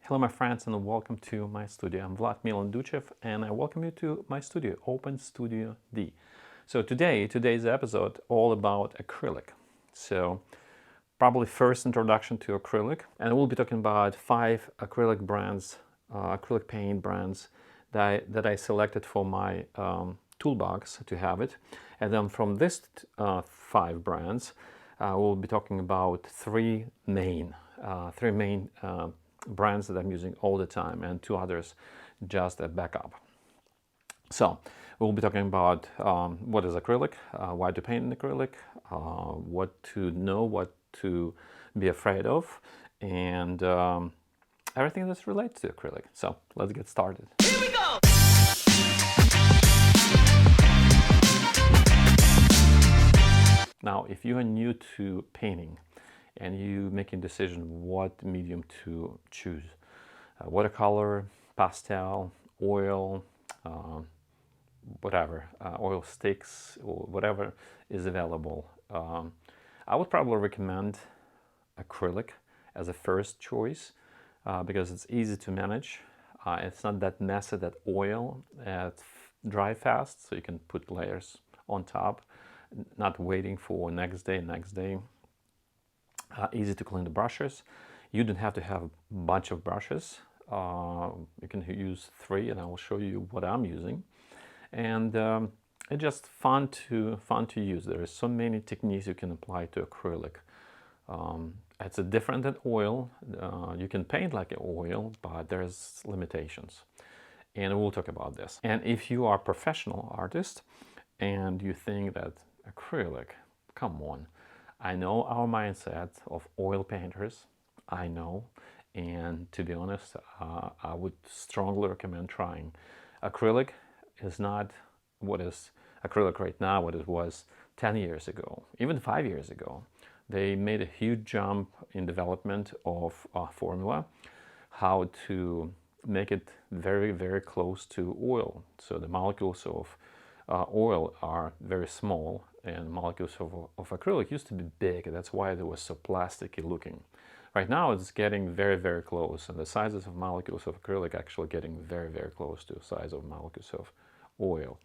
Hello my friends and welcome to my studio. I'm Vlad Milan Duchev and I welcome you to my studio, Open Studio D. So today's episode all about acrylic. So probably first introduction to acrylic, and we'll be talking about 5 acrylic brands, acrylic paint brands that I selected for my toolbox to have it. And then from this 5 brands, we'll be talking about three main brands that I'm using all the time, and 2 others just a backup. So we'll be talking about what is acrylic, why to paint in acrylic, what to know, what to be afraid of, and everything that's related to acrylic. So let's get started. Here we go! Now, if you are new to painting and you making decision what medium to choose, watercolor, pastel, oil, whatever, oil sticks, or whatever is available, I would probably recommend acrylic as a first choice because it's easy to manage. It's not that messy, that oil. It's dry fast, so you can put layers on top, not waiting for next day. Easy to clean the brushes. You don't have to have a bunch of brushes. You can use 3, and I will show you what I'm using. And it's just fun to use. There are so many techniques you can apply to acrylic. It's different than oil. You can paint like oil, but there's limitations, and we'll talk about this. And if you are a professional artist and you think that acrylic, come on. I know our mindset of oil painters, I know, and to be honest, I would strongly recommend trying. Acrylic is not what is acrylic right now, what it was 10 years ago, even 5 years ago. They made a huge jump in development of a formula, how to make it very, very close to oil. So the molecules of oil are very small, and molecules of acrylic used to be big. That's why it was so plasticky looking. Right now it's getting very, very close, and the sizes of molecules of acrylic actually getting very, very close to the size of molecules of oil.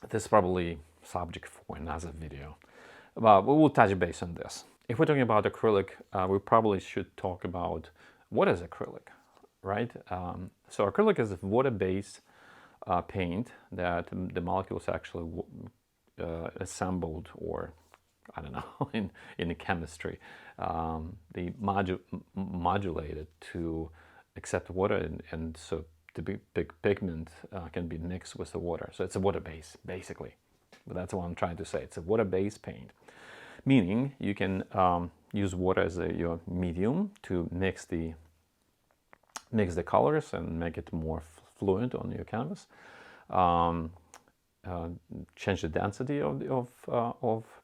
This is probably subject for another video, but we will touch base on this. If we're talking about acrylic, we probably should talk about what is acrylic, right? So acrylic is a water-based paint that the molecules actually assembled, or I don't know, in the chemistry, they modulated to accept water, and so the pigment can be mixed with the water. So it's a water base, basically. But that's what I'm trying to say. It's a water-based paint, meaning you can use water as your medium to mix the colors and make it more fluid on your canvas. Change the density of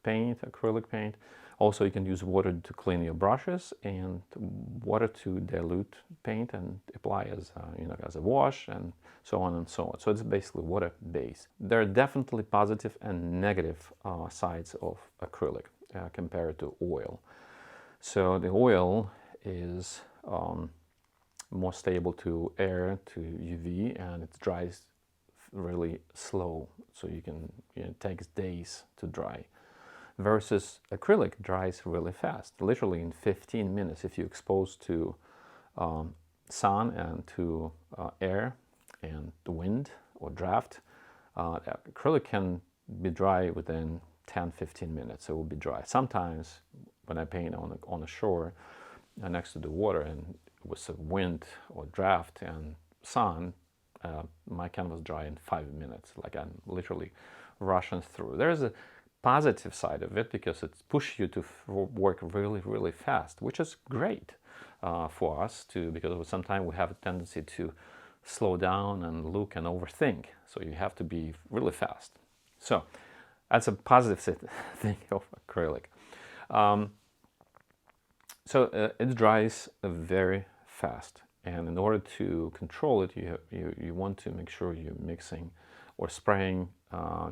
paint, acrylic paint. Also, you can use water to clean your brushes and water to dilute paint and apply as as a wash, and so on and so on. So it's basically water based. There are definitely positive and negative sides of acrylic compared to oil. So the oil is more stable to air, to UV, and it dries really slow, so it takes days to dry, versus acrylic dries really fast, literally in 15 minutes. If you're exposed to sun and to air and the wind or draft, acrylic can be dry within 10-15 minutes. It will be dry. Sometimes when I paint on the shore next to the water, and with a wind or draft and sun, my canvas dry in 5 minutes, like I'm literally rushing through. There's a positive side of it because it pushes you to work really, really fast, which is great for us too, because sometimes we have a tendency to slow down and look and overthink. So you have to be really fast. So that's a positive thing of acrylic. So it dries very fast. And in order to control it, you want to make sure you're mixing or spraying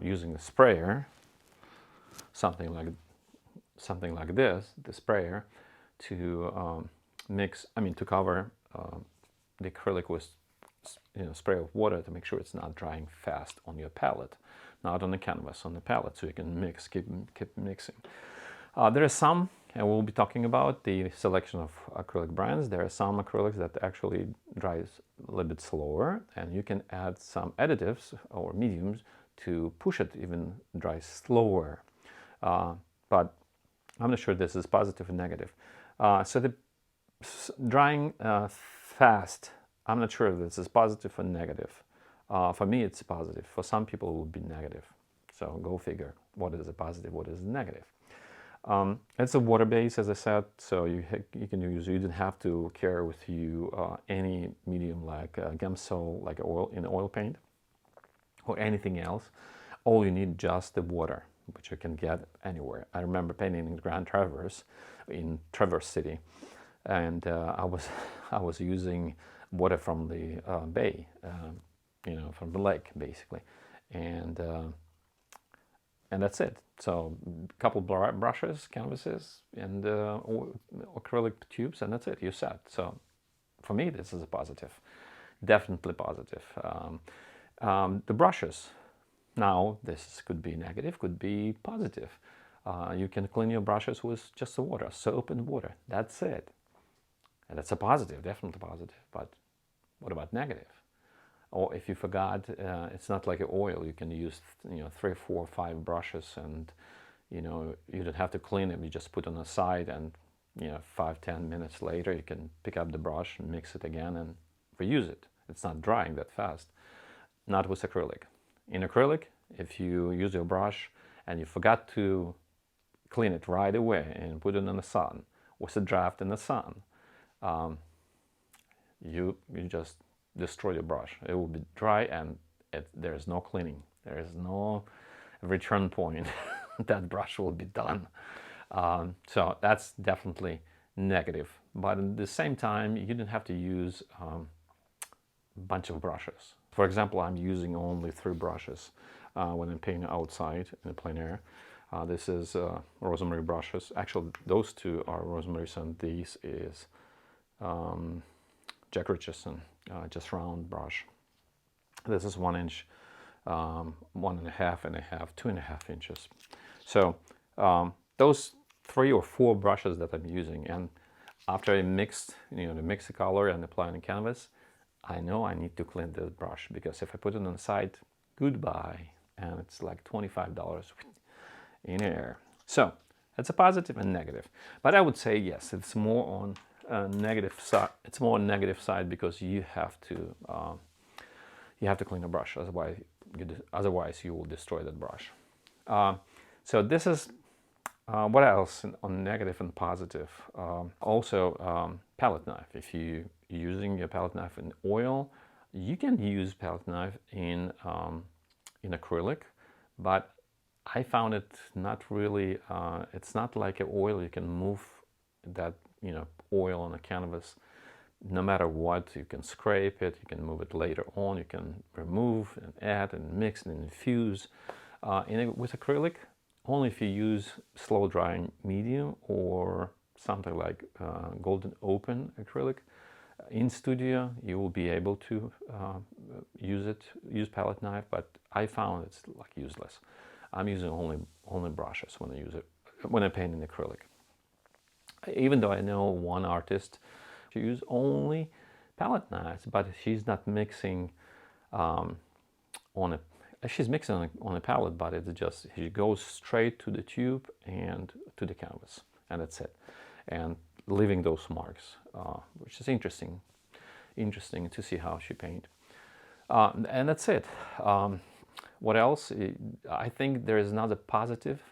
using a sprayer, something like this, the sprayer, to mix, to cover the acrylic with spray of water to make sure it's not drying fast on your palette, not on the canvas, on the palette, so you can mix, keep mixing. There are some, and we'll be talking about the selection of acrylic brands. There are some acrylics that actually dries a little bit slower, and you can add some additives or mediums to push it even dry slower. But I'm not sure this is positive or negative. So the drying fast, I'm not sure if this is positive or negative. For me, it's positive. For some people, it would be negative. So go figure. What is a positive? What is a negative? It's a water base, as I said, so you can use. You don't have to carry with you any medium like Gamsol, like oil paint, or anything else. All you need just the water, which you can get anywhere. I remember painting in Grand Traverse, in Traverse City, and I was using water from the bay, from the lake, basically, and that's it. So a couple brushes, canvases, and acrylic tubes, and that's it. You're set. So for me, this is a positive, definitely positive. The brushes. Now, this could be negative, could be positive. You can clean your brushes with just the water, soap and water. That's it. And that's a positive, definitely positive. But what about negative? Or if you forgot, it's not like an oil. You can use 3, 4, 5 brushes, and you don't have to clean them. You just put on the side, and 5, 10 minutes later, you can pick up the brush and mix it again and reuse it. It's not drying that fast. Not with acrylic. In acrylic, if you use your brush and you forgot to clean it right away and put it in the sun, with a draft in the sun, you just destroy your brush. It will be dry, and there is no cleaning. There is no return point. That brush will be done. So that's definitely negative. But at the same time, you don't have to use a bunch of brushes. For example, I'm using only 3 brushes when I'm painting outside in the plein air. This is rosemary brushes. Actually, those 2 are rosemary's, and these is Jack Richardson, just round brush. This is 1 inch, 1.5 and a half, 2.5 inches. So those 3 or 4 brushes that I'm using, and after I mixed, mix the color and apply on the canvas, I know I need to clean this brush, because if I put it on the side, goodbye, and it's like $25 in air. So it's a positive and negative. But I would say yes, it's more on negative side. It's more on negative side, because you have to clean the brush, otherwise you will destroy that brush. So this is what else on negative and positive. Also, palette knife. If you're using your palette knife in oil, you can use palette knife in acrylic, but I found it not really. It's not like an oil. You can move that oil on a canvas no matter what. You can scrape it. You can move it later on. You can remove and add and mix and infuse. With acrylic, only if you use slow drying medium or something like golden open acrylic. In studio, you will be able to use palette knife, but I found it's like useless. I'm using only brushes when I paint in acrylic. Even though I know one artist, she uses only palette knives, but she's not mixing she's mixing on a palette, but it's just, she goes straight to the tube and to the canvas, and that's it. And leaving those marks, which is interesting to see how she paint. And that's it. What else? I think there is another positive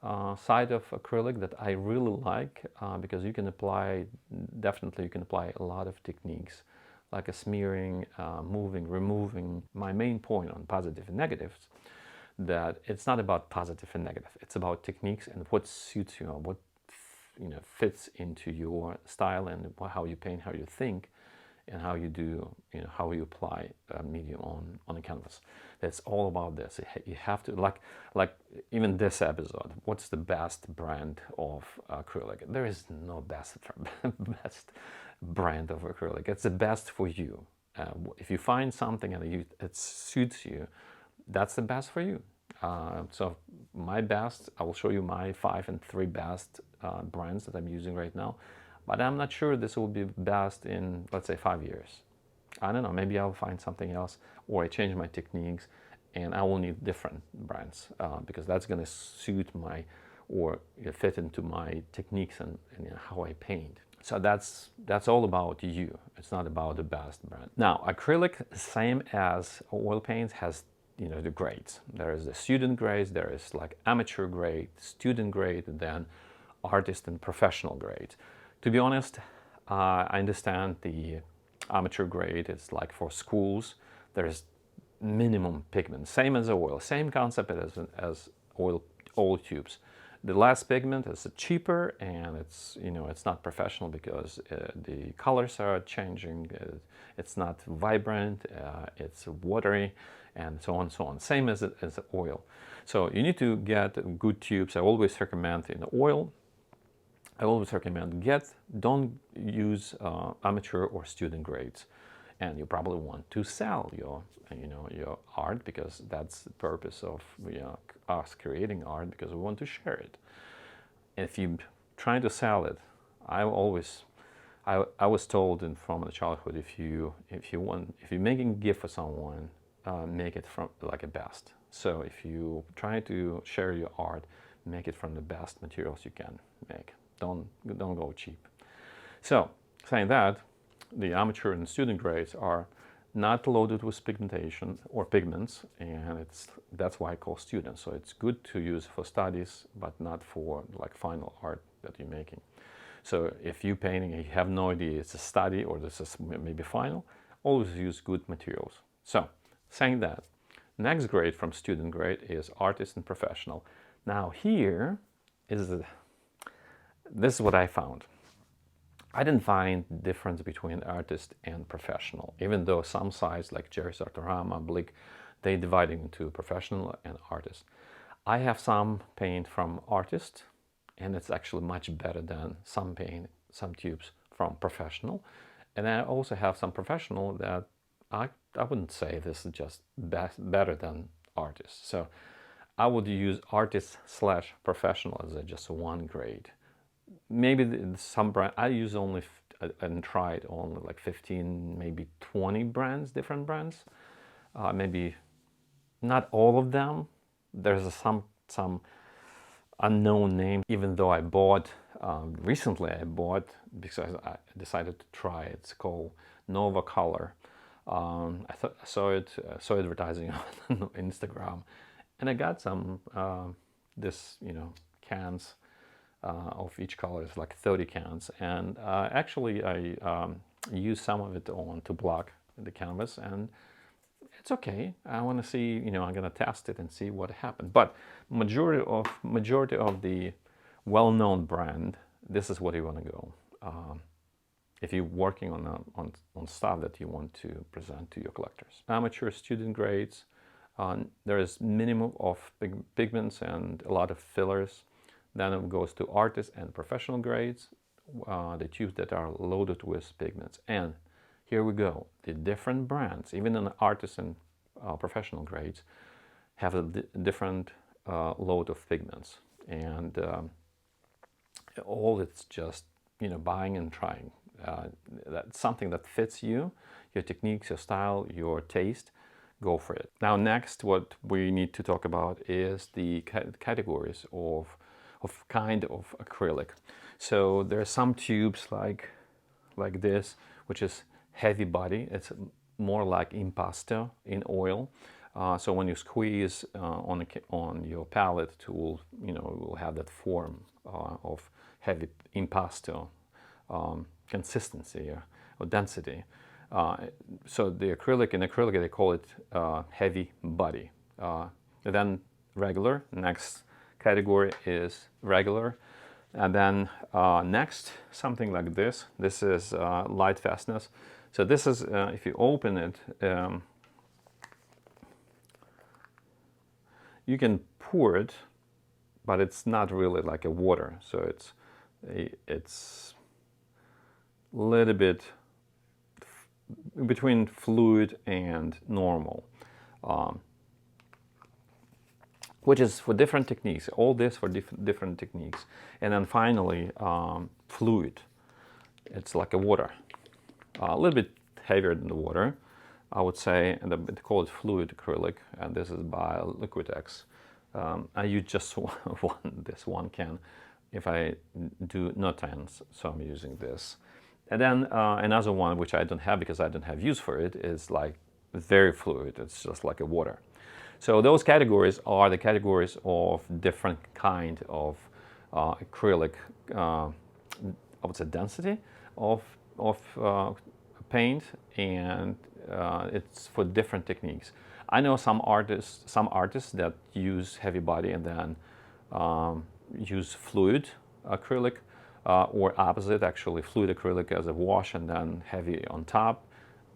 side of acrylic that I really like, because you can apply a lot of techniques, like a smearing, moving, removing. My main point on positive and negatives, that it's not about positive and negative. It's about techniques and what suits you, what fits into your style and how you paint, how you think, and how you do, how you apply medium on a canvas. That's all about this. You have to, like even this episode, what's the best brand of acrylic? There is no best brand of acrylic. It's the best for you. If you find something and it suits you, that's the best for you. So my best, I will show you my 5 and 3 best brands that I'm using right now, but I'm not sure this will be best in, let's say, 5 years. I don't know, maybe I'll find something else, or I change my techniques and I will need different brands because that's going to suit my, or fit into my techniques and how I paint. So that's all about you. It's not about the best brand. Now, acrylic, same as oil paints, has the grades. There is the student grades, there is like amateur grade, student grade, and then artist and professional grades. To be honest, I understand the amateur grade is like for schools. There's minimum pigment, same as oil, same concept as oil tubes. The less pigment is cheaper, and it's not professional because the colors are changing. It's not vibrant. It's watery, and so on and so on. Same as oil. So you need to get good tubes. I always recommend in oil. I always recommend don't use amateur or student grades, and you probably want to sell your art, because that's the purpose of us creating art, because we want to share it. If you're trying to sell it, I was told from the childhood, if you're making a gift for someone, make it from like a best. So if you try to share your art, make it from the best materials you can make. Don't go cheap. So saying that, the amateur and student grades are not loaded with pigmentation or pigments, and that's why I call students. So it's good to use for studies, but not for like final art that you're making. So if you're painting and you have no idea it's a study or this is maybe final, always use good materials. So saying that, next grade from student grade is artist and professional. Now here this is what I found. I didn't find the difference between artist and professional, even though some sites like Jerry's Artorama, Blick, they divide into professional and artist. I have some paint from artist, and it's actually much better than some tubes from professional. And I also have some professional that I wouldn't say this is just better than artist. So I would use artist/professional as just one grade. Maybe some brand, I use only and tried only like 15, maybe 20 brands, different brands. Maybe not all of them. There's some unknown name, even though I bought, recently I bought, because I decided to try it. It's called Nova Color. I saw advertising on Instagram, and I got some, cans. Of each color is like 30 cans, and actually I use some of it to block the canvas, and it's okay. I want to see, I'm gonna test it and see what happened. But majority of the well-known brand, this is what you want to go. If you're working on stuff that you want to present to your collectors. Amateur, student grades, there is minimum of pigments and a lot of fillers. Then it goes to artist and professional grades, the tubes that are loaded with pigments. And here we go. The different brands, even in the artist and professional grades, have a different load of pigments. And all it's just, buying and trying. That's something that fits you, your techniques, your style, your taste. Go for it. Now next, what we need to talk about is the categories of kind of acrylic. So there are some tubes like this, which is heavy body. It's more like impasto in oil. So when you squeeze on your palette, it will have that form of heavy impasto consistency or density. So the acrylic, in acrylic they call it heavy body. Then regular, next category is regular. And then next, something like this. This is light fastness. So this is, if you open it, you can pour it, but it's not really like a water. So it's a little bit between fluid and normal, which is for different techniques. All this for different techniques. And then finally, fluid. It's like a water, a little bit heavier than the water, I would say, and they call it fluid acrylic, and this is by Liquitex. I use just this one can. If I do not tens, so I'm using this. And then another one, which I don't have because I don't have use for it, is like very fluid. It's just like a water. So those categories are the categories of different kind of acrylic, I would say, density of paint, and it's for different techniques. I know some artists that use heavy body and then use fluid acrylic, or opposite, actually fluid acrylic as a wash and then heavy on top.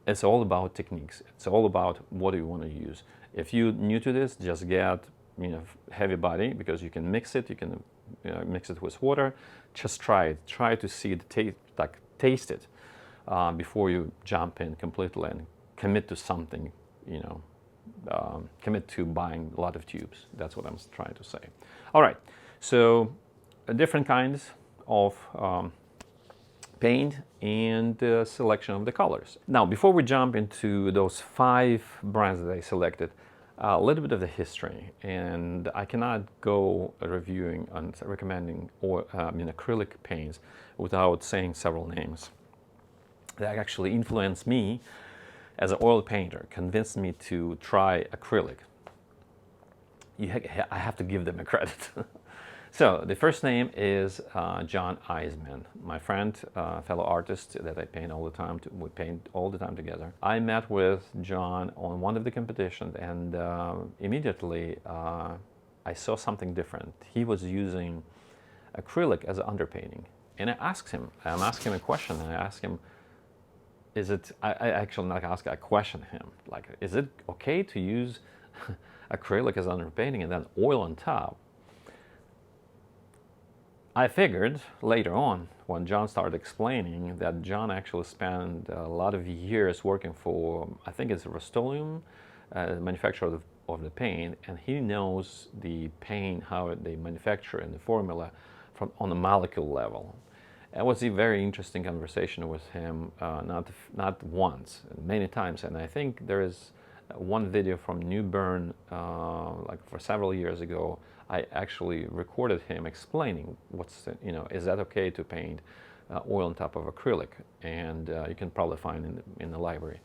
It's all about techniques. It's all about what do you want to use. If you're new to this, just get heavy body, because you can mix it. You can mix it with water. Just try it. Try to see the taste it before you jump in completely and commit to something. Commit to buying a lot of tubes. That's what I'm trying to say. All right. So different kinds of paint and selection of the colors. Now, before we jump into those 5 brands that I selected, a little bit of the history. And I cannot go reviewing and recommending acrylic paints without saying several names that actually influenced me as an oil painter, convinced me to try acrylic. I have to give them a credit. So the first name is John Eisman, my friend, fellow artist that I paint all the time. We paint all the time together. I met with John on one of the competitions, and immediately I saw something different. He was using acrylic as an underpainting, and I'm asking him a question, and I asked him, I actually not ask, I question him, like, is it okay to use acrylic as underpainting and then oil on top? I figured later on, when John started explaining, that John actually spent a lot of years working for, I think it's Rust-Oleum, manufacturer of the paint, and he knows the paint, how they manufacture and the formula on a molecule level. It was a very interesting conversation with him, not once, many times. And I think there is one video from New Bern, like for several years ago. I actually recorded him explaining is that okay to paint oil on top of acrylic? And you can probably find in the library.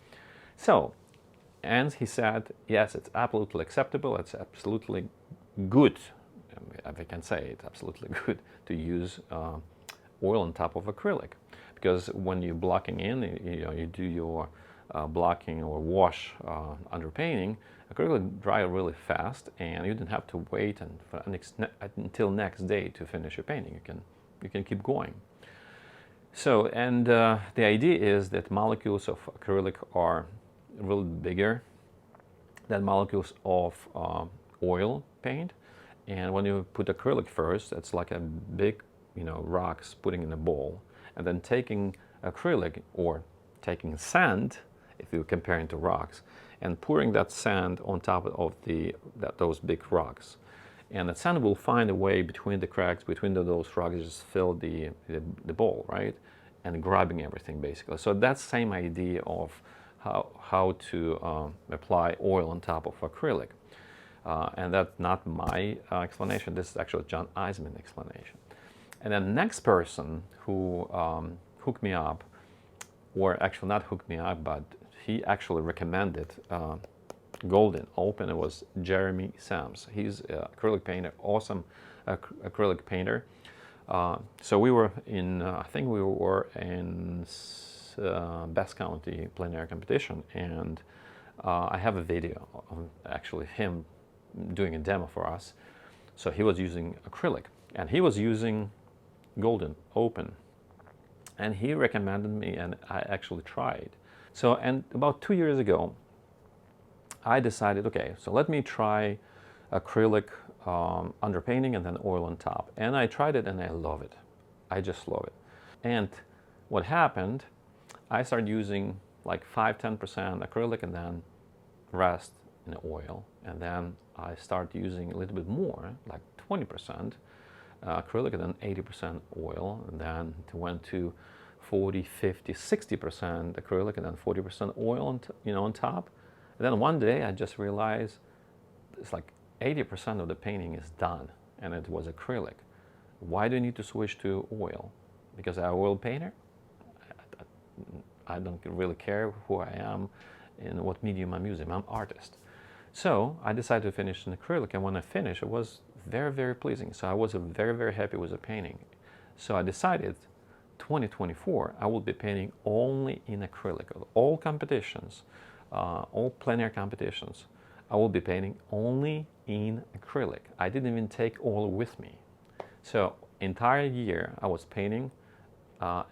So, and he said, yes, it's absolutely acceptable. It's absolutely good. If I can say it's absolutely good to use oil on top of acrylic, because when you're blocking in, you do your blocking or wash underpainting, acrylic dry really fast, and you don't have to wait until next day to finish your painting. You can keep going. So, and the idea is that molecules of acrylic are a little bigger than molecules of oil paint, and when you put acrylic first, it's like a big rocks putting in a bowl, and then taking acrylic or taking sand, if you're comparing to rocks, and pouring that sand on top of those big rocks. And the sand will find a way between the cracks, between those rocks, just fill the bowl, right? And grabbing everything, basically. So that's the same idea of how to apply oil on top of acrylic. And that's not my explanation. This is actually John Eisman's explanation. And then the next person who hooked me up, or actually not hooked me up, but he actually recommended Golden Open, it was Jeremy Sams. He's an acrylic painter, awesome acrylic painter. So we were in, I think we were in Bass County plein air competition, and I have a video of actually him doing a demo for us. So he was using acrylic, and he was using Golden Open. And he recommended me, and I actually tried. So, and about 2 years ago, I decided, okay, so let me try acrylic underpainting and then oil on top. And I tried it and I love it. I just love it. And what happened, I started using like 5-10% acrylic and then rest in oil. And then I started using a little bit more, like 20% acrylic and then 80% oil. And then it went to 40, 50, 60% acrylic and then 40% oil on, on top. And then one day I just realized it's like 80% of the painting is done and it was acrylic. Why do you need to switch to oil? Because I'm an oil painter? I don't really care who I am and what medium I'm using. I'm an artist. So I decided to finish in acrylic, and when I finished, it was very, very pleasing. So I was very, very happy with the painting. So I decided 2024, I will be painting only in acrylic. All competitions, all plein air competitions, I will be painting only in acrylic. I didn't even take oil with me. So entire year I was painting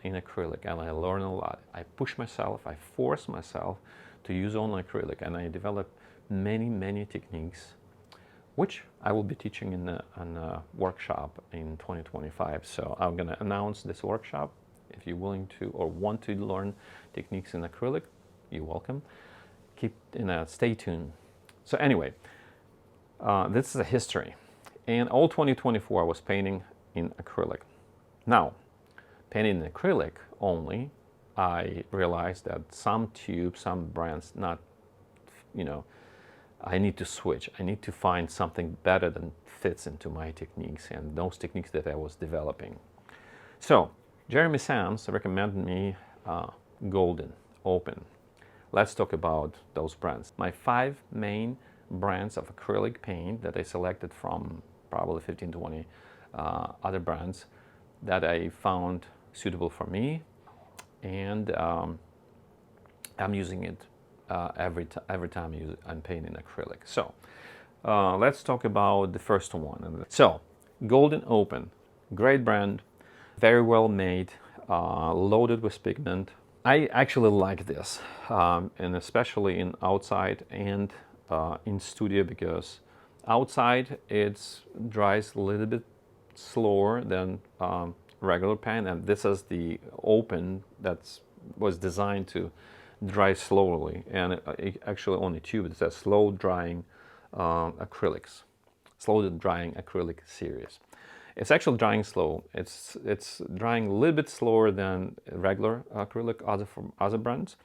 in acrylic, and I learned a lot. I pushed myself, I forced myself to use only acrylic, and I developed many, many techniques, which I will be teaching in a workshop in 2025. So I'm going to announce this workshop. If you're willing to or want to learn techniques in acrylic, you're welcome. Stay tuned. So anyway, this is a history. And all 2024 I was painting in acrylic. Now, painting in acrylic only, I realized that some tubes, some brands, not, I need to switch. I need to find something better that fits into my techniques and those techniques that I was developing. So, Jeremy Sams recommended me Golden Open. Let's talk about those brands. My 5 main brands of acrylic paint that I selected from probably 15 to 20 other brands that I found suitable for me, and I'm using it every time I'm painting acrylic. So let's talk about the first one. So Golden Open, great brand, very well made, loaded with pigment. I actually like this, and especially in outside and in studio, because outside it dries a little bit slower than regular paint, and this is the Open that was designed to dry slowly, and it actually on the tube it says slow drying acrylics, slow drying acrylic series. It's actually drying slow. It's drying a little bit slower than regular acrylic from other brands,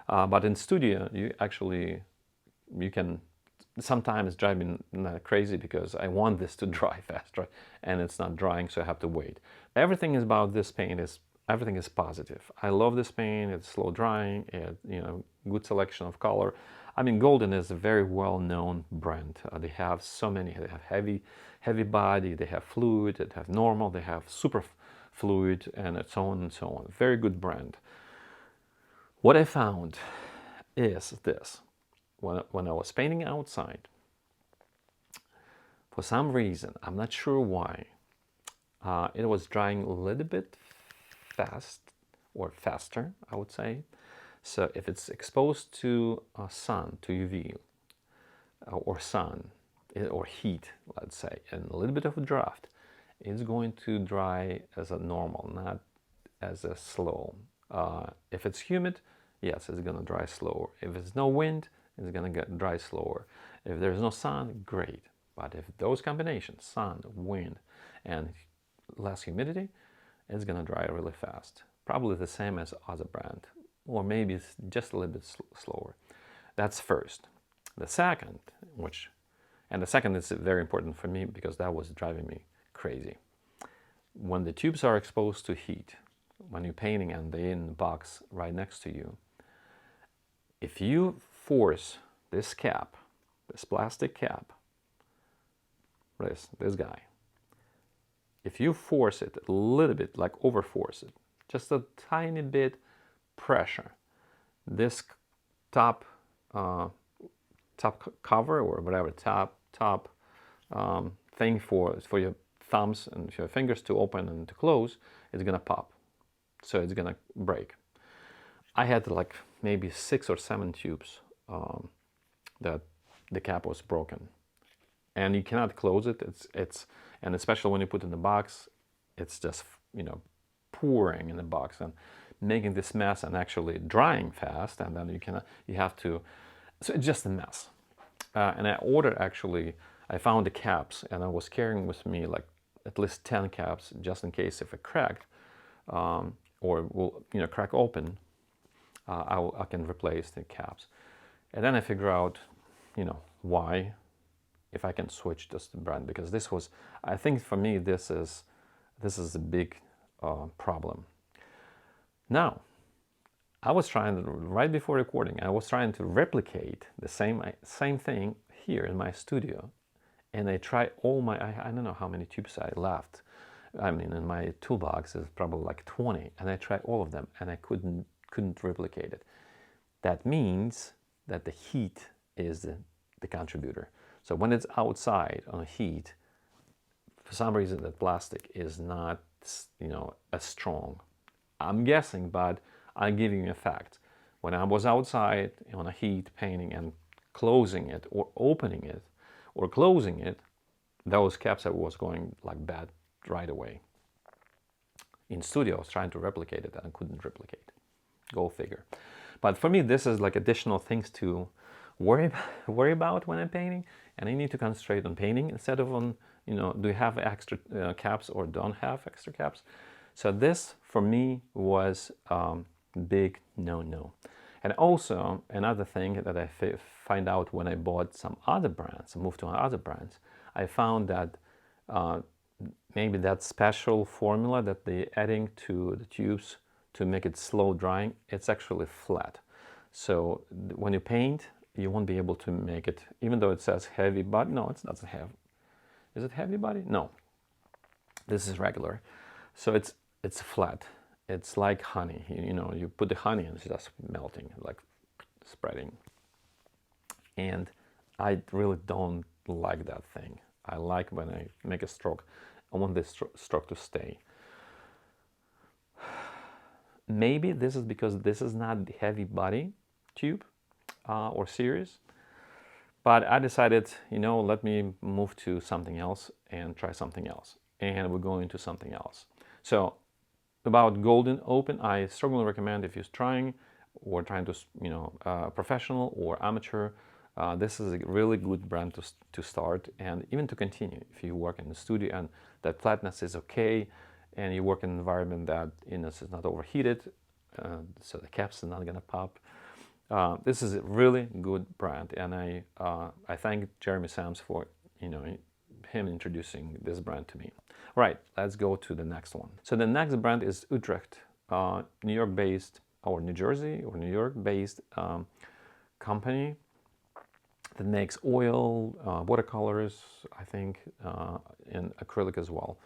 but in studio you can sometimes drive me crazy because I want this to dry faster and it's not drying, so I have to wait. Everything is about this paint everything is positive. I love this paint. It's slow drying. Good selection of color. I mean, Golden is a very well-known brand. They have so many. They have heavy body. They have fluid. They have normal. They have super fluid, and so on and so on. Very good brand. What I found is this: when I was painting outside, for some reason, I'm not sure why, it was drying a little bit fast or faster, I would say. So if it's exposed to sun, to UV, or sun, or heat, let's say, and a little bit of a draft, it's going to dry as a normal, not as a slow. If it's humid, yes, it's going to dry slower. If there's no wind, it's going to dry slower. If there's no sun, great. But if those combinations, sun, wind, and less humidity, it's going to dry really fast. Probably the same as other brand, or maybe it's just a little bit slower. That's first. The second, the second is very important for me because that was driving me crazy. When the tubes are exposed to heat, when you're painting and they're in the box right next to you, if you force this cap, this plastic cap, this guy, if you force it a little bit, like overforce it, just a tiny bit pressure, this top cover or whatever top thing for your thumbs and your fingers to open and to close, it's gonna pop. So it's gonna break. I had like maybe 6 or 7 tubes that the cap was broken, and you cannot close it. And especially when you put it in the box, it's just, you know, pouring in the box and making this mess and actually drying fast, and then you have to, so it's just a mess. And I ordered, actually, I found the caps, and I was carrying with me like at least 10 caps just in case if it cracked or will, you know, crack open, I can replace the caps. And then I figure out, you know, why, if I can switch this brand, because this was, I think for me, this is a big problem. Now, I was trying to, right before recording, I was trying to replicate the same thing here in my studio, and I tried all my, I don't know how many tubes I left. I mean, in my toolbox is probably like 20, and I tried all of them, and I couldn't replicate it. That means that the heat is the contributor. So when it's outside on heat, for some reason that plastic is not, you know, as strong. I'm guessing, but I'm giving you a fact. When I was outside on a heat painting and closing it or opening it or closing it, those caps that was going like bad right away. In studio, I was trying to replicate it and I couldn't replicate. Go figure. But for me, this is like additional things to worry about when I'm painting, and I need to concentrate on painting instead of on, you know, do you have extra caps or don't have extra caps. So this for me was big no-no. And also another thing that I find out when I bought some other brands, moved to other brands, I found that maybe that special formula that they're adding to the tubes to make it slow drying, it's actually flat. So when you paint, you won't be able to make it, even though it says heavy body. No, it's not heavy. Is it heavy body? No. This is regular. So it's flat. It's like honey. You know, you put the honey and it's just melting, like spreading. And I really don't like that thing. I like when I make a stroke, I want this stroke to stay. Maybe this is because this is not the heavy body tube or series, but I decided, you know, let me move to something else and try something else. And we're going to something else. So about Golden Open, I strongly recommend if you're trying or trying to, you know, professional or amateur, this is a really good brand to start and even to continue. If you work in the studio and that flatness is okay, and you work in an environment that, you know, is not overheated, so the caps are not gonna pop. This is a really good brand, and I thank Jeremy Sams for, you know, him introducing this brand to me. Right, let's go to the next one. So the next brand is Utrecht, New York-based, or New Jersey or New York-based company that makes oil, watercolors, I think, and acrylic as well.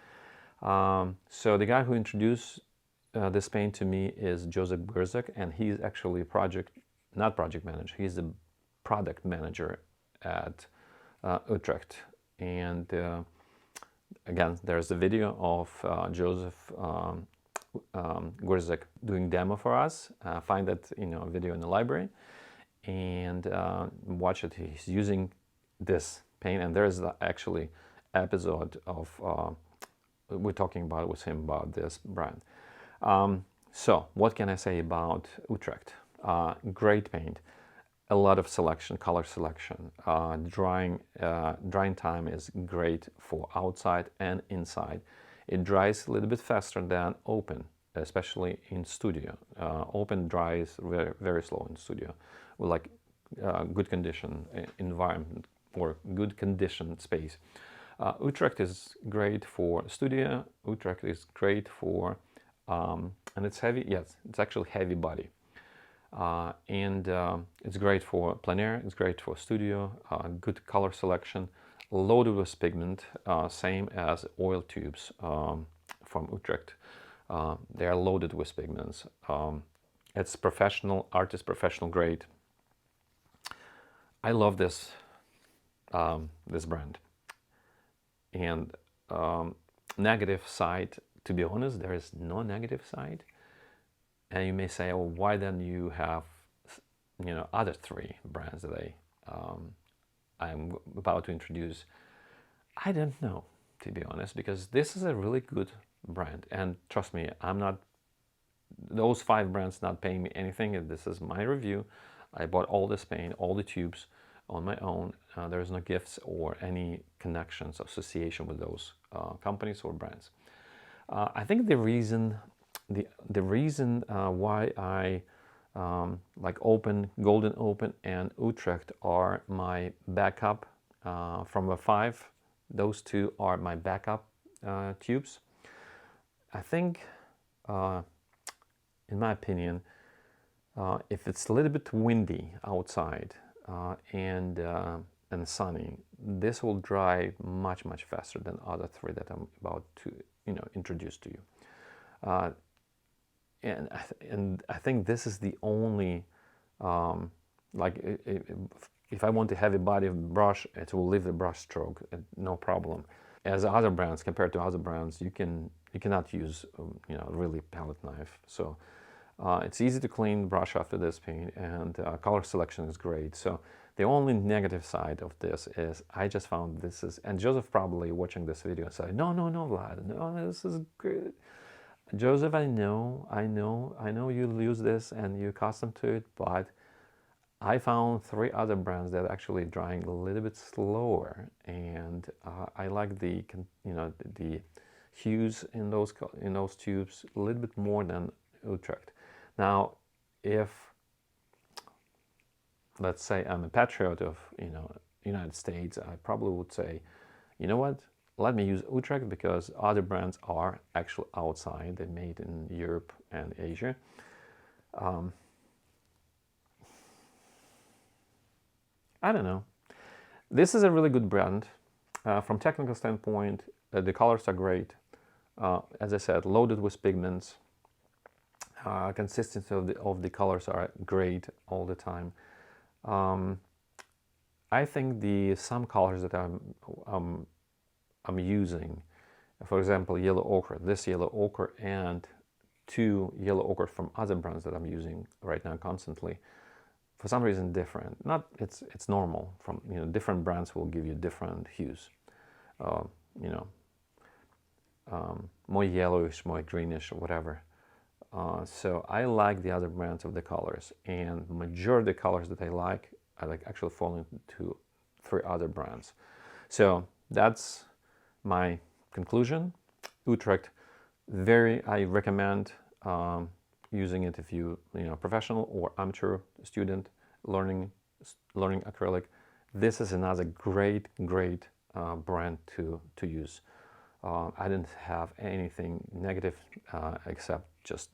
So the guy who introduced this paint to me is Joseph Gurzak, and he's actually not project manager, he's the product manager at Utrecht. And again, there's a video of Joseph Gurzak doing demo for us. Find that, you know, video in the library and watch it. He's using this paint, and there's actually episode of we're talking about with him about this brand. So what can I say about Utrecht? Great paint, a lot of selection, color selection. Drying time is great for outside and inside. It dries a little bit faster than Open, especially in studio. Open dries very, very slow in studio, with like good condition environment or good conditioned space. Utrecht is great for studio. Utrecht is great for, and it's heavy. Yes, it's actually heavy body, and it's great for plein air. It's great for studio. Good color selection, loaded with pigment, same as oil tubes from Utrecht. They are loaded with pigments. It's professional, artist professional grade. I love this this brand. And negative side. To be honest, there is no negative side. And you may say, oh, why then you have, other three brands that I'm about to introduce? I don't know, to be honest, because this is a really good brand. And trust me, those 5 brands not paying me anything. This is my review. I bought all this paint, all the tubes on my own. There's no gifts or any connections, association with those companies or brands. I think the reason why I like Golden Open and Utrecht are my backup from the 5. Those 2 are my backup tubes. I think, in my opinion, if it's a little bit windy outside and sunny, this will dry much faster than other 3 that I'm about to introduce to you. And I think this is the only like if I want a heavy body of brush, it will leave the brush stroke, no problem. As other brands, compared to other brands, you cannot use really palette knife. So it's easy to clean brush after this paint, and color selection is great. So the only negative side of this is I just found this is, and Joseph probably watching this video said, no, Vlad, no, this is good. Joseph, I know you use this and you're accustomed to it, but I found 3 other brands that are actually drying a little bit slower, and I like the hues in those tubes a little bit more than Utrecht. Now, if let's say I'm a patriot of United States, I probably would say, you know what? Let me use Utrecht because other brands are actually outside. They're made in Europe and Asia. I don't know. This is a really good brand. From technical standpoint, the colors are great. As I said, loaded with pigments. Consistency of the colors are great all the time. I think some colors that I'm using, for example, yellow ochre, this yellow ochre and 2 yellow ochre from other brands that I'm using right now constantly, for some reason different. It's normal. From different brands will give you different hues. More yellowish, more greenish, or whatever. So I like the other brands of the colors, and majority of the colors that I like actually fall into 3 other brands. So that's my conclusion. Utrecht, I recommend using it if you professional or amateur student learning acrylic. This is another great brand to use. I didn't have anything negative except just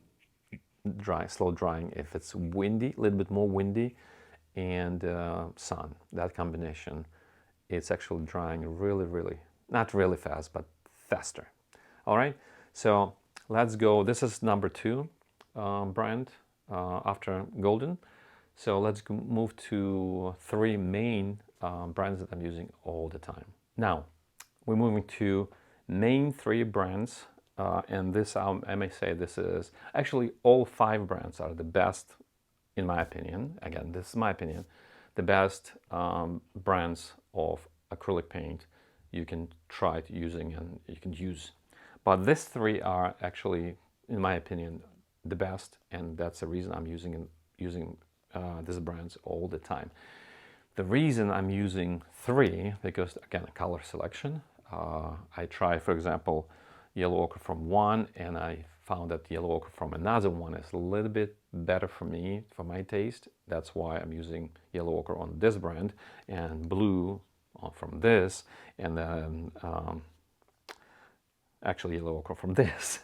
slow drying. If it's windy, a little bit more windy, and sun, that combination, it's actually drying really, not really fast, but faster. All right, so let's go. This is number 2 brand after Golden. So let's move to 3 main brands that I'm using all the time. Now, we're moving to main 3 brands, and this, I may say, this is actually all 5 brands are the best, in my opinion. Again, this is my opinion, the best brands of acrylic paint you can try using and you can use. But these 3 are actually, in my opinion, the best, and that's the reason I'm using these brands all the time. The reason I'm using 3, because again, color selection. I try, for example, yellow ochre from one, and I found that yellow ochre from another one is a little bit better for me, for my taste. That's why I'm using yellow ochre on this brand and blue from this, and then actually yellow ochre from this.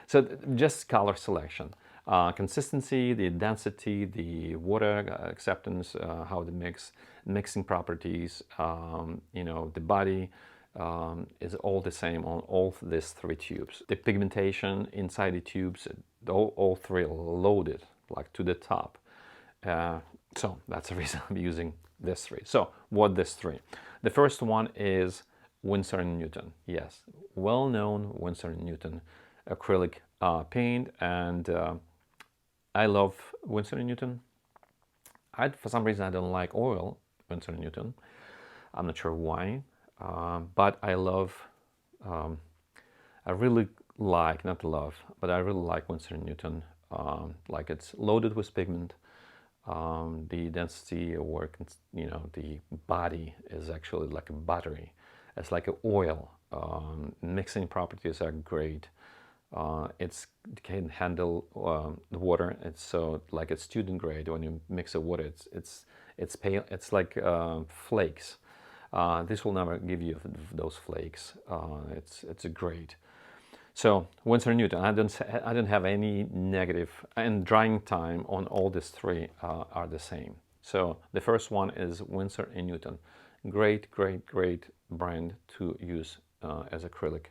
So just color selection. Consistency, the density, the water acceptance, how the mixing properties, the body is all the same on all these 3 tubes. The pigmentation inside the tubes, all 3 are loaded like to the top. So that's the reason I'm using these 3. So what these 3? The first one is Winsor Newton, yes, well-known Winsor Newton acrylic paint, and I love Winsor Newton. For some reason, I don't like oil Winsor Newton. I'm not sure why, but I love. I really like, not love, but I really like Winsor Newton. Like it's loaded with pigment. The density, or the body is actually like a buttery. It's like an oil. Mixing properties are great. It can handle the water. It's so like it's student grade. When you mix the water, it's pale. It's like flakes. This will never give you those flakes. It's great. So Winsor Newton, I don't have any negative, and drying time on all these three are the same. So the first one is Winsor & Newton. Great, great, great brand to use as acrylic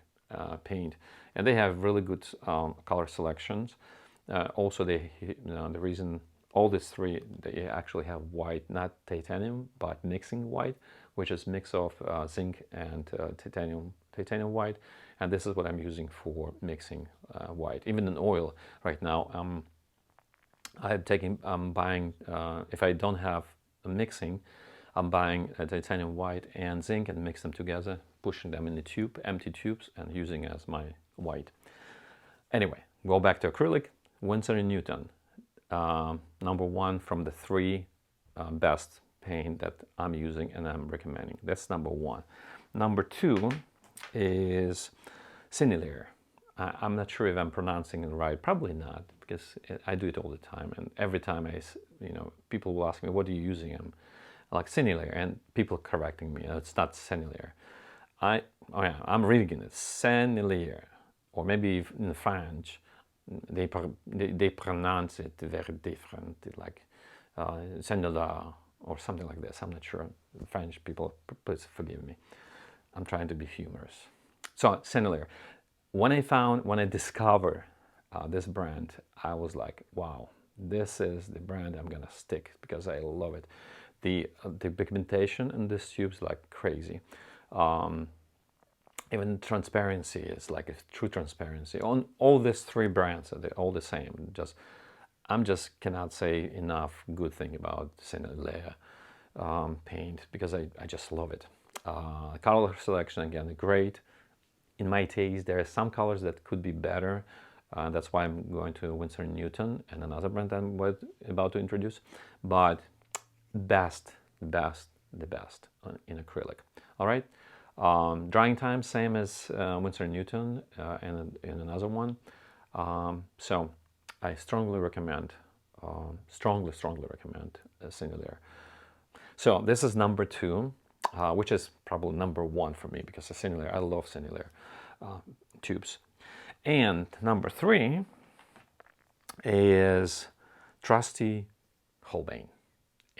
paint, and they have really good color selections. Also, the reason all these three, they actually have white, not titanium, but mixing white, which is mix of zinc and titanium white, and this is what I'm using for mixing white. Even in oil right now, I'm buying, if I don't have a mixing, I'm buying a titanium white and zinc and mix them together, pushing them in the tube, empty tubes, and using as my white. Anyway, go back to acrylic. Winsor & Newton, number one from the three best paint that I'm using and I'm recommending. That's number one. Number two is Sennelier. I'm not sure if I'm pronouncing it right. Probably not, because I do it all the time. And every time people will ask me, what are you using? I'm like Sennelier, and people correcting me. It's not Sennelier. I'm reading it, Sennelier, or maybe in French, they pronounce it very different, like Sennelier or something like this. I'm not sure. French people, please forgive me. I'm trying to be humorous. So Sennelier. When I discovered this brand, I was like, wow, this is the brand I'm gonna stick, because I love it. The pigmentation in this tube is like crazy. Even transparency is like a true transparency. On all these three brands, they're all the same. I'm just cannot say enough good thing about Sennelier paint, because I just love it. Color selection, again, great. In my taste, there are some colors that could be better. That's why I'm going to Winsor & Newton and another brand I'm about to introduce. But the best in acrylic. All right. Drying time, same as Winsor & Newton and another one. So I strongly recommend, strongly recommend Sennelier. So this is number two, which is probably number one for me, because Sennelier, I love Sennelier tubes. And number three is trusty Holbein.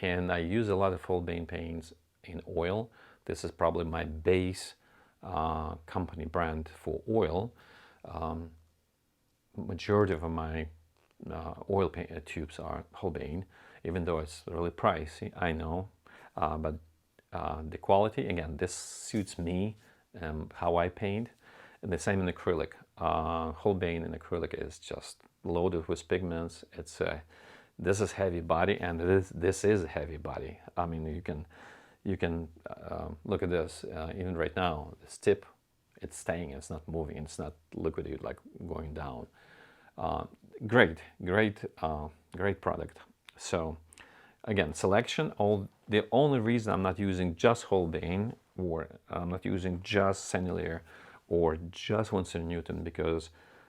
And I use a lot of Holbein paints in oil. This is probably my base company brand for oil. Majority of my oil paint tubes are Holbein, even though it's really pricey, I know. But the quality, again, this suits me, how I paint. And the same in acrylic. Holbein in acrylic is just loaded with pigments. This is heavy body, and this is a heavy body. I mean, you can look at this. Even right now, this tip, it's staying. It's not moving. It's not liquid, like going down. Great product. So again, selection. The only reason I'm not using just Holbein, or I'm not using just Sennelier or just Winsor Newton, because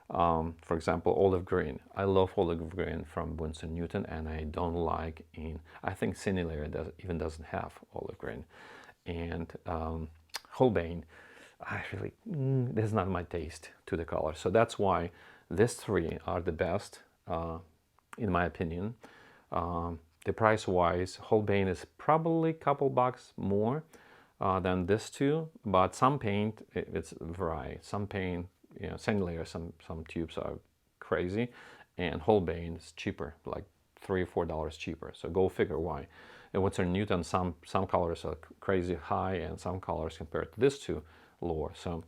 for example, olive green. I love olive green from Winsor Newton, and I don't like I think Sennelier even doesn't have olive green. And Holbein, this is not my taste to the color. So that's why these three are the best, in my opinion. The price-wise, Holbein is probably a couple bucks more than this two, but some paint, it's variety. Some paint, Sennelier, some tubes are crazy, and Holbein is cheaper, like $3 or $4 cheaper. So go figure why. And Winsor Newton, some colors are crazy high, and some colors compared to this two lower. So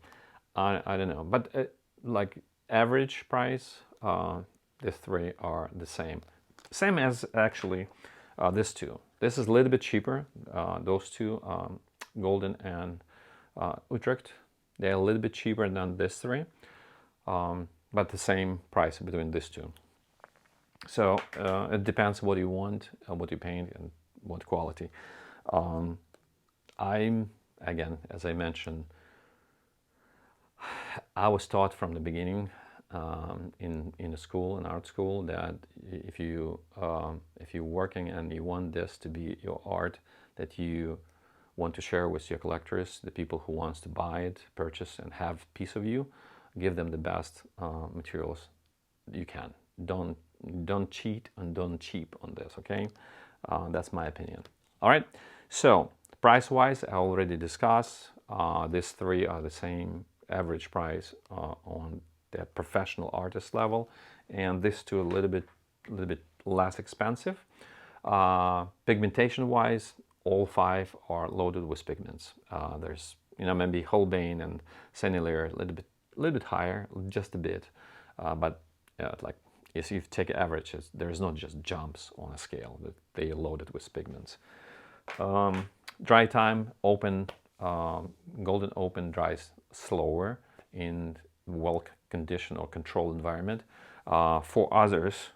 I don't know, but like average price, the three are the same as actually this two. This is a little bit cheaper. Those two, Golden and Utrecht, they're a little bit cheaper than this three, but the same price between these two. So it depends what you want, what you paint, and what quality. I'm, again, as I mentioned, I was taught from the beginning in a school, in art school, that if you're working and you want this to be your art that you want to share with your collectors, the people who wants to buy it, purchase, and have a piece of you, give them the best materials you can. Don't cheat and don't cheap on this, okay? That's my opinion. All right, so price-wise, I already discussed. These three are the same average price on the professional artist level, and these two a little bit less expensive. Pigmentation-wise, all five are loaded with pigments. There's, maybe Holbein and Sennelier a little bit higher, just a bit, but like if you take averages, there's not just jumps on a scale, that they are loaded with pigments. Dry time, Golden Open dries slower in well-conditioned or controlled environment. For others,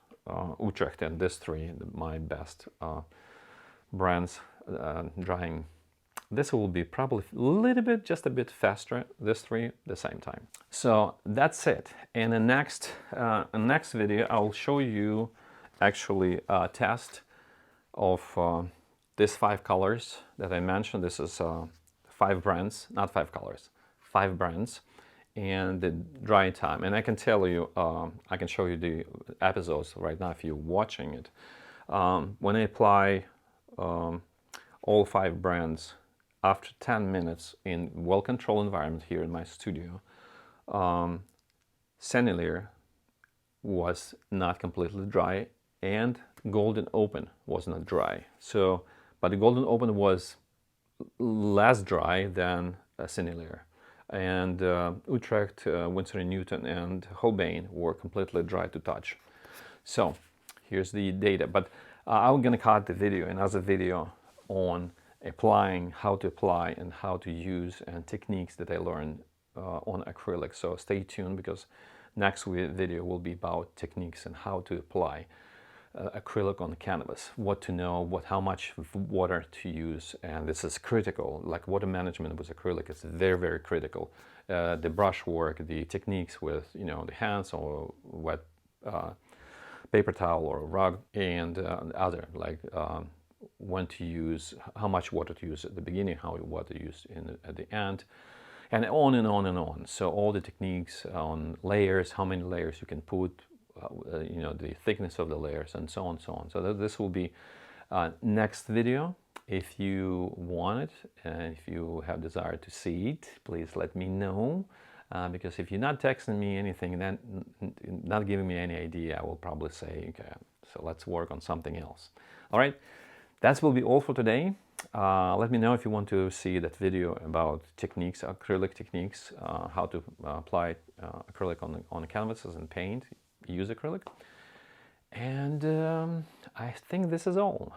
Utrecht and these three, my best brands, drying. This will be probably a little bit, just a bit faster, these three, the same time. So that's it. In the next video, I'll show you actually a test of these 5 colors that I mentioned. This is 5 brands, not 5 colors, 5 brands, and the dry time. And I can tell you, I can show you the episodes right now if you're watching it. When I apply all 5 brands, after 10 minutes in well-controlled environment here in my studio, Sennelier was not completely dry, and Golden Open was not dry. So, but the Golden Open was less dry than Sennelier, and Utrecht, Winsor Newton, and Holbein were completely dry to touch. So here's the data. But I'm gonna cut the video, another video on applying, how to apply and how to use, and techniques that I learned on acrylic. So stay tuned, because next video will be about techniques and how to apply acrylic on the canvas, what to know, how much water to use, and this is critical. Like water management with acrylic is very, very critical. The brush work, the techniques with the hands or wet paper towel or rug, and other like when to use, how much water to use at the beginning, what to use at the end, and on and on and on. So all the techniques on layers, how many layers you can put, the thickness of the layers, and so on, so on. So this will be next video. If you want it, and if you have desire to see it, please let me know. Because if you're not texting me anything, then not giving me any idea, I will probably say, okay, so let's work on something else. All right, that will be all for today. Let me know if you want to see that video about techniques, acrylic techniques, how to apply acrylic on the canvases and paint, use acrylic. And I think this is all.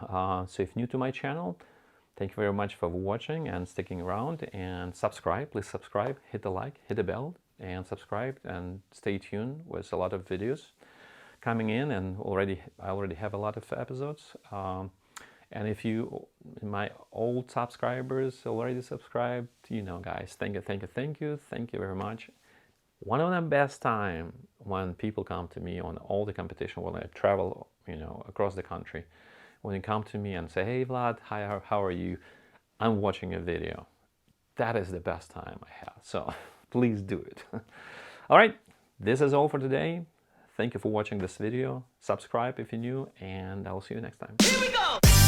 So if new to my channel, thank you very much for watching and sticking around, and subscribe. Please subscribe, hit the like, hit the bell, and subscribe, and stay tuned with a lot of videos coming in, and I already have a lot of episodes. And if you, my old subscribers, already subscribed, guys, thank you very much. One of the best time when people come to me on all the competition, when I travel, across the country, when you come to me and say, hey Vlad, hi, how are you? I'm watching a video. That is the best time I have. So please do it. All right, this is all for today. Thank you for watching this video. Subscribe if you're new, and I'll see you next time. Here we go!